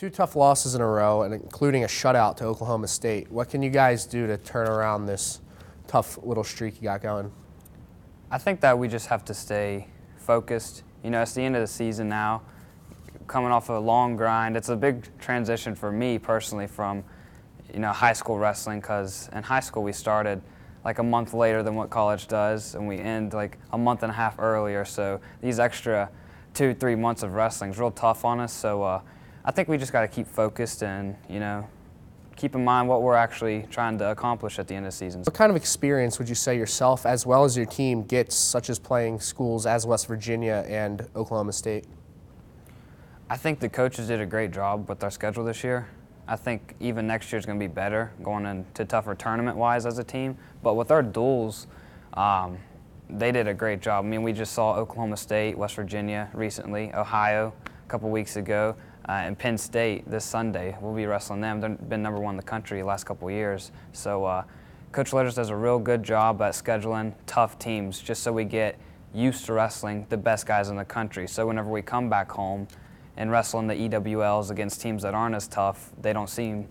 Two tough losses in a row, and including a shutout to Oklahoma State. What can you guys do to turn around this tough little streak you got going? I think that we just have to stay focused. You know, it's the end of the season now, coming off a long grind. It's a big transition for me personally from, high school wrestling, because in high school we started like a month later than what college does, and we end like a month and a half earlier. So these extra 2-3 months of wrestling is real tough on us. So I think we just got to keep focused and, keep in mind what we're actually trying to accomplish at the end of the season. What kind of experience would you say yourself as well as your team gets, such as playing schools as West Virginia and Oklahoma State? I think the coaches did a great job with our schedule this year. I think even next year is going to be better, going into tougher tournament-wise as a team. But with our duels, they did a great job. I mean, we just saw Oklahoma State, West Virginia recently, Ohio a couple weeks ago, and Penn State this Sunday. We'll be wrestling them. They've been #1 in the country the last couple of years. So Coach Letters does a real good job at scheduling tough teams just so we get used to wrestling the best guys in the country. So whenever we come back home and wrestle in the EWLs against teams that aren't as tough, they don't seem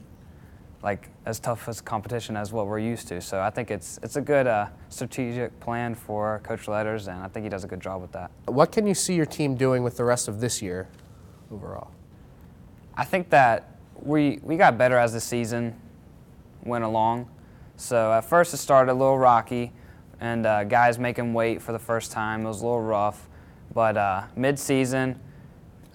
like as tough as competition as what we're used to. So I think it's a good strategic plan for Coach Letters, and I think he does a good job with that. What can you see your team doing with the rest of this year overall? I think that we got better as the season went along. So at first it started a little rocky, and guys making weight for the first time. It was a little rough. But mid-season,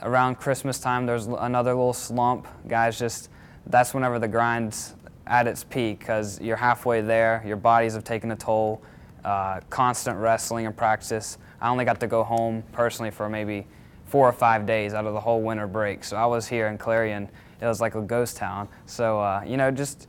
around Christmas time, there's another little slump. Guys that's whenever the grind's at its peak, because you're halfway there, your bodies have taken a toll, constant wrestling and practice. I only got to go home personally for maybe 4 or 5 days out of the whole winter break. So I was here in Clarion. It was like a ghost town. So, just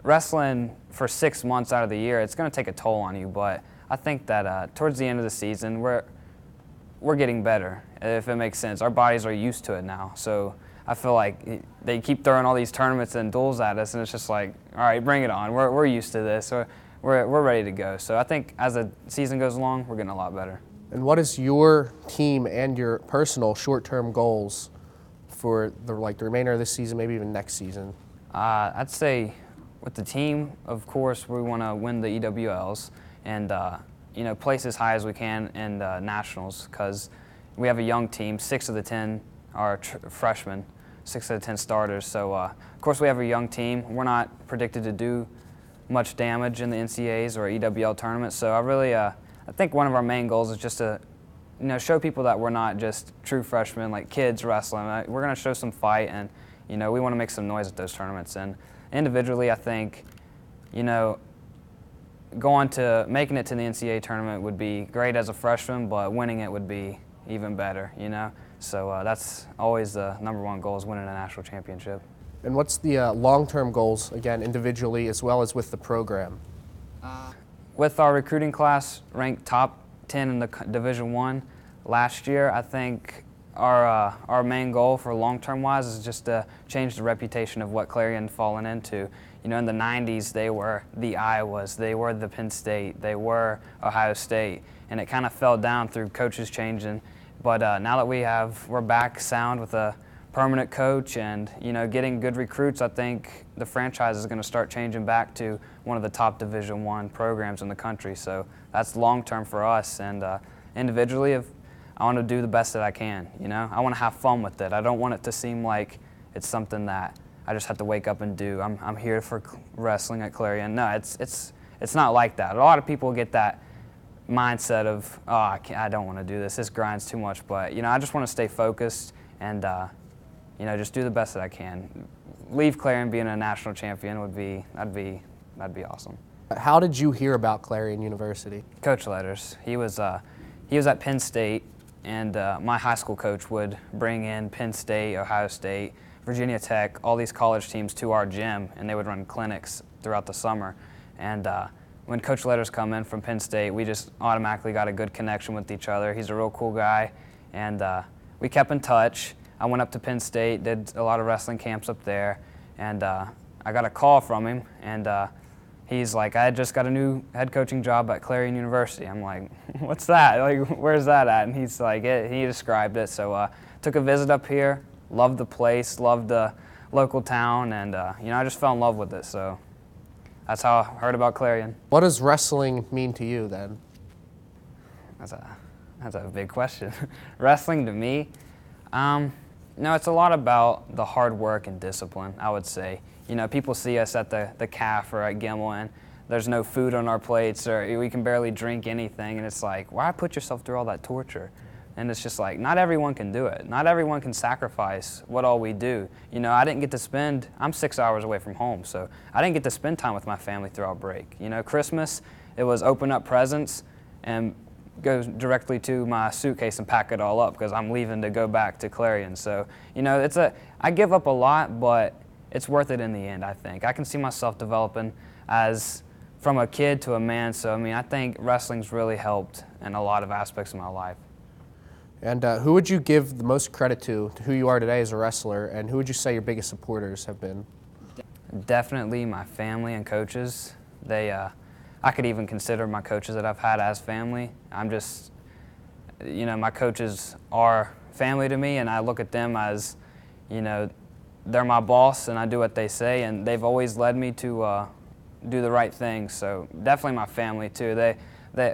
wrestling for 6 months out of the year, it's going to take a toll on you. But I think that towards the end of the season, we're getting better, if it makes sense. Our bodies are used to it now. So I feel like they keep throwing all these tournaments and duels at us, and it's just like, all right, bring it on. We're used to this. We're ready to go. So I think as the season goes along, we're getting a lot better. And what is your team and your personal short-term goals for the remainder of this season, maybe even next season? I'd say with the team, of course, we want to win the EWLs and place as high as we can in nationals, because we have a young team. 6 of the 10 are freshmen, 6 of the 10 starters. So of course we have a young team. We're not predicted to do much damage in the NCAAs or EWL tournaments. So I think one of our main goals is just to show people that we're not just true freshmen, like kids wrestling. We're going to show some fight, and we want to make some noise at those tournaments. And individually, I think going to making it to the NCAA tournament would be great as a freshman, but winning it would be even better. So that's always the #1 goal, is winning a national championship. And what's the long-term goals, again, individually as well as with the program? With our recruiting class ranked top 10 in the Division I last year, I think our main goal for long-term wise is just to change the reputation of what Clarion fallen into. In the 90s, they were the Iowas, they were the Penn State, they were Ohio State, and it kind of fell down through coaches changing. But now that we're back sound with a permanent coach and getting good recruits, I think the franchise is going to start changing back to one of the top Division I programs in the country. So that's long term for us. And individually, I want to do the best that I can. I want to have fun with it. I don't want it to seem like it's something that I just have to wake up and do. I'm here for wrestling at Clarion. No, it's not like that. A lot of people get that mindset of, oh, I don't want to do this. This grinds too much. But I just want to stay focused and just do the best that I can. Leave Clarion being a national champion that'd be awesome. How did you hear about Clarion University? Coach Letters. He was at Penn State, and my high school coach would bring in Penn State, Ohio State, Virginia Tech, all these college teams to our gym, and they would run clinics throughout the summer. And when Coach Letters come in from Penn State, we just automatically got a good connection with each other. He's a real cool guy, and we kept in touch. I went up to Penn State, did a lot of wrestling camps up there, and I got a call from him, and he's like, I just got a new head coaching job at Clarion University. I'm like, what's that? Like, where's that at? And he's like, he described it. So took a visit up here, loved the place, loved the local town, and I just fell in love with it. So that's how I heard about Clarion. What does wrestling mean to you then? That's a big question. Wrestling to me, it's a lot about the hard work and discipline, I would say. People see us at the CAF or at Gimel, and there's no food on our plates, or we can barely drink anything, and it's like, why put yourself through all that torture? And it's just like, not everyone can do it. Not everyone can sacrifice what all we do. I didn't get to spend, I'm 6 hours away from home, so I didn't get to spend time with my family throughout break. Christmas, it was open up presents and go directly to my suitcase and pack it all up because I'm leaving to go back to Clarion. So, I give up a lot, but it's worth it in the end, I think. I can see myself developing from a kid to a man, so I think wrestling's really helped in a lot of aspects of my life. And who would you give the most credit to who you are today as a wrestler, and who would you say your biggest supporters have been? Definitely my family and coaches. I could even consider my coaches that I've had as family. My coaches are family to me, and I look at them as, they're my boss, and I do what they say, and they've always led me to do the right thing. So definitely my family too.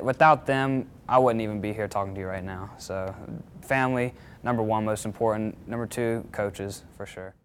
Without them, I wouldn't even be here talking to you right now. So family, number one, most important. Number two, coaches, for sure.